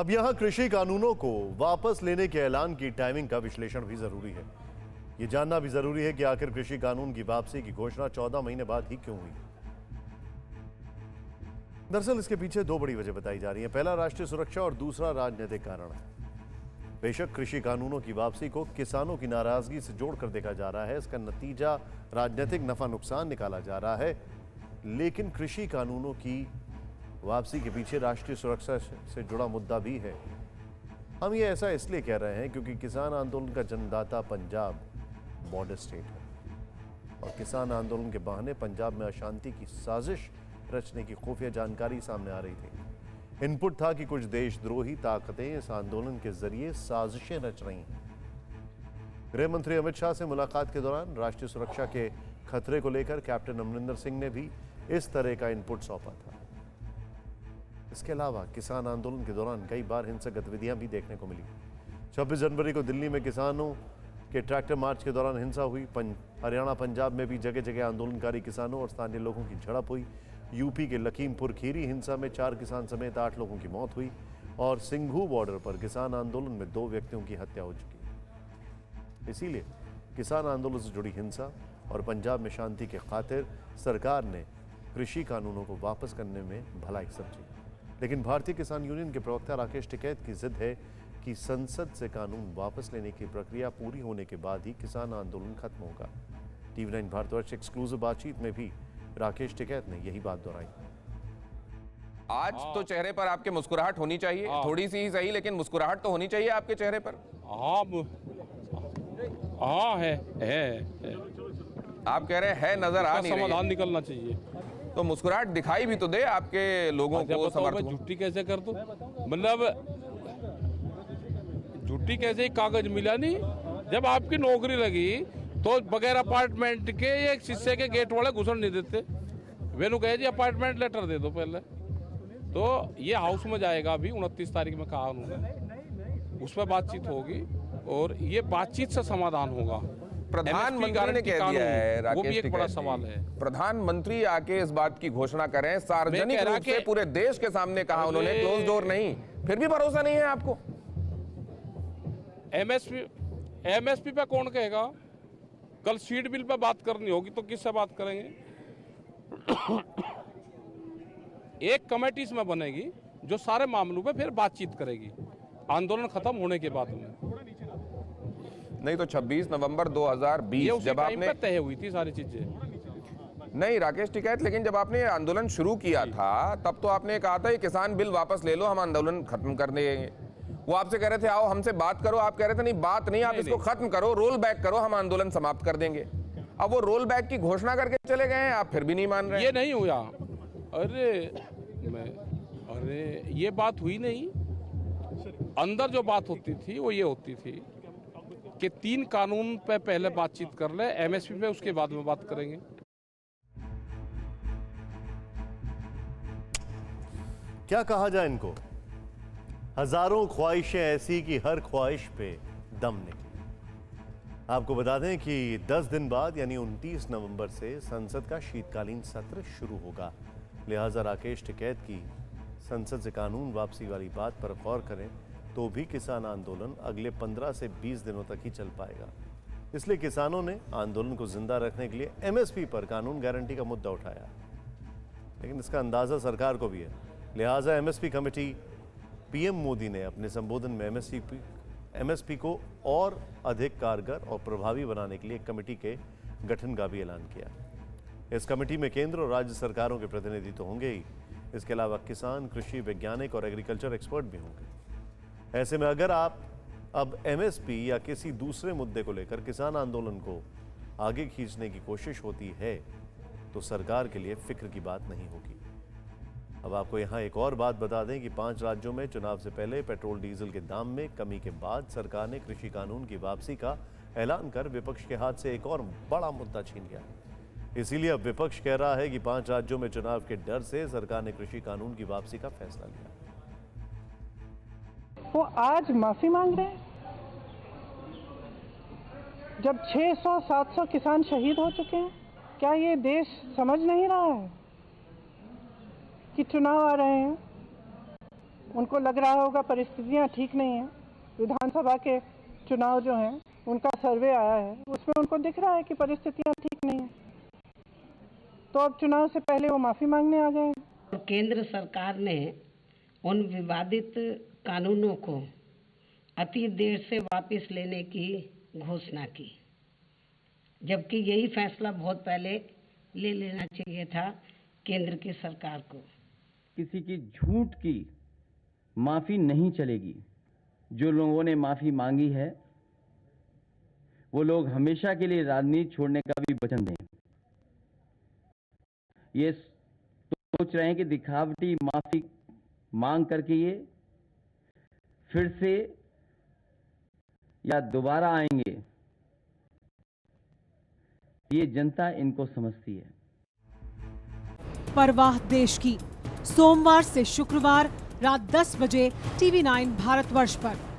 अब यहां कृषि कानूनों को वापस लेने के ऐलान की टाइमिंग का विश्लेषण भी जरूरी है। ये जानना भी जरूरी है कि आखिर कृषि कानून की वापसी की घोषणा 14 महीने बाद ही क्यों हुई। दरअसल इसके पीछे दो बड़ी वजह बताई जा रही है। पहला राष्ट्रीय सुरक्षा और दूसरा राजनीतिक कारण है। बेशक कृषि कानूनों की वापसी को किसानों की नाराजगी से जोड़कर देखा जा रहा है, इसका नतीजा राजनीतिक नफा नुकसान निकाला जा रहा है, लेकिन कृषि कानूनों की वापसी के पीछे राष्ट्रीय सुरक्षा से जुड़ा मुद्दा भी है। हम ये ऐसा इसलिए कह रहे हैं क्योंकि किसान आंदोलन का जन्मदाता पंजाब बॉर्डर स्टेट है और किसान आंदोलन के बहाने पंजाब में अशांति की साजिश रचने की खुफिया जानकारी सामने आ रही थी। इनपुट था कि कुछ देशद्रोही ताकतें इस आंदोलन के जरिए साजिशें रच रही हैं। गृह मंत्री अमित शाह से मुलाकात के दौरान राष्ट्रीय सुरक्षा के खतरे को लेकर कैप्टन अमरिंदर सिंह ने भी इस तरह का इनपुट सौंपा था। इसके अलावा किसान आंदोलन के दौरान कई बार हिंसक गतिविधियां भी देखने को मिली। 26 जनवरी को दिल्ली में किसानों के ट्रैक्टर मार्च के दौरान हिंसा हुई। हरियाणा पंजाब में भी जगह जगह आंदोलनकारी किसानों और स्थानीय लोगों की झड़प हुई। यूपी के लखीमपुर खीरी हिंसा में 4 किसान समेत 8 लोगों की मौत हुई और सिंघू बॉर्डर पर किसान आंदोलन में 2 व्यक्तियों की हत्या हो चुकी। इसीलिए किसान आंदोलन से जुड़ी हिंसा और पंजाब में शांति के खातिर सरकार ने कृषि कानूनों को वापस करने में भलाई समझी। लेकिन भारतीय किसान यूनियन के प्रवक्ता राकेश टिकैत की जिद है कि संसद से कानून वापस लेने की प्रक्रिया पूरी होने के बाद ही किसान आंदोलन खत्म होगा। TV9 भारतवर्ष एक्सक्लूसिव बातचीत में भी राकेश टिकैत ने यही बात दोहराई। आज तो चेहरे पर आपके मुस्कुराहट होनी चाहिए, थोड़ी सी ही सही, लेकिन मुस्कुराहट तो होनी चाहिए आपके चेहरे पर। हाँ है। आप कह रहे हैं नजर आ नहीं रही, समाधान निकलना चाहिए तो मुस्कुराहट दिखाई भी तो दे आपके लोगों को, समर्थकों को। झूठी कैसे कर दूं? मतलब झूठी कैसे? कागज मिला नहीं। जब आपकी नौकरी लगी तो बगैर अपार्टमेंट के एक शीशे के गेट वाले घुसन नहीं देते। वेनु कहे जी अपार्टमेंट लेटर दे दो पहले। तो ये हाउस में जाएगा अभी 29 तारीख में कहा उन्होंने, उस पर बातचीत होगी और ये बातचीत से समाधान होगा। प्रधानमंत्री ने कह दिया है, वो भी एक बड़ा सवाल है। प्रधानमंत्री आके इस बात की घोषणा करें, सार्वजनिक रूप से पूरे देश के सामने कहा उन्होंने, क्लोज डोर नहीं, फिर भी भरोसा नहीं है आपको। एमएसपी पे कौन कहेगा? कल सीड बिल पे बात करनी होगी तो किससे बात करेंगे? एक कमेटी इसमें बनेगी जो सारे मामलों पे फिर बातचीत करेगी आंदोलन खत्म होने के बाद में। नहीं तो 26 नवंबर 2020 जब आपने तय हुई थी सारी चीजें। नहीं राकेश टिकैत, लेकिन जब आपने आंदोलन शुरू किया था तब तो आपने कहा था ये किसान बिल वापस ले लो, हम आंदोलन खत्म कर देंगे। वो आपसे कह रहे थे आओ हमसे बात करो, आप कह रहे थे नहीं बात नहीं, आप इसको खत्म करो, रोल बैक करो, हम आंदोलन समाप्त कर देंगे। अब वो रोल बैक की घोषणा करके चले गए हैं, आप फिर भी नहीं मान रहे। ये नहीं हुआ। अरे ये बात हुई नहीं। अंदर जो बात होती थी वो ये होती थी कि 3 कानून पे पहले बातचीत कर ले, एमएसपी पे उसके बाद में बात करेंगे। क्या कहा जाए इनको? हजारों ख्वाहिशें ऐसी कि हर ख्वाहिश पे दम निकले। आपको बता दें कि 10 दिन बाद यानी 29 नवंबर से संसद का शीतकालीन सत्र शुरू होगा। लिहाजा राकेश टिकैत की संसद से कानून वापसी वाली बात पर गौर करें तो भी किसान आंदोलन अगले 15 से 20 दिनों तक ही चल पाएगा। इसलिए किसानों ने आंदोलन को जिंदा रखने के लिए एमएसपी पर कानून गारंटी का मुद्दा उठाया, लेकिन इसका अंदाजा सरकार को भी है। लिहाजा एमएसपी कमेटी पीएम मोदी ने अपने संबोधन में एमएसपी को और अधिक कारगर और प्रभावी बनाने के लिए एक कमेटी के गठन का भी ऐलान किया। इस कमेटी में केंद्र और राज्य सरकारों के प्रतिनिधि तो होंगे ही, इसके अलावा किसान, कृषि वैज्ञानिक और एग्रीकल्चर एक्सपर्ट भी होंगे। ऐसे में अगर आप अब एमएसपी या किसी दूसरे मुद्दे को लेकर किसान आंदोलन को आगे खींचने की कोशिश होती है तो सरकार के लिए फिक्र की बात नहीं होगी। अब आपको यहां एक और बात बता दें कि 5 राज्यों में चुनाव से पहले पेट्रोल डीजल के दाम में कमी के बाद सरकार ने कृषि कानून की वापसी का ऐलान कर विपक्ष के हाथ से एक और बड़ा मुद्दा छीन लिया। इसीलिए अब विपक्ष कह रहा है कि 5 राज्यों में चुनाव के डर से सरकार ने कृषि कानून की वापसी का फैसला लिया। वो आज माफी मांग रहे हैं जब 600-700 किसान शहीद हो चुके हैं। क्या ये देश समझ नहीं रहा है कि चुनाव आ रहे हैं? उनको लग रहा होगा परिस्थितियां ठीक नहीं हैं। विधानसभा के चुनाव जो हैं उनका सर्वे आया है, उसमें उनको दिख रहा है कि परिस्थितियां ठीक नहीं हैं, तो अब चुनाव से पहले वो माफ़ी मांगने आ गए हैं। केंद्र सरकार ने उन विवादित कानूनों को अति देर से वापस लेने की घोषणा की, जबकि यही फैसला बहुत पहले ले लेना चाहिए था केंद्र की सरकार को। किसी की झूठ की माफी नहीं चलेगी। जो लोगों ने माफी मांगी है वो लोग हमेशा के लिए राजनीति छोड़ने का भी वचन दें। ये सोच रहे हैं कि दिखावटी माफी मांग करके ये फिर से या दोबारा आएंगे, ये जनता इनको समझती है। परवाह देश की, सोमवार से शुक्रवार रात 10 बजे TV9 भारतवर्ष पर।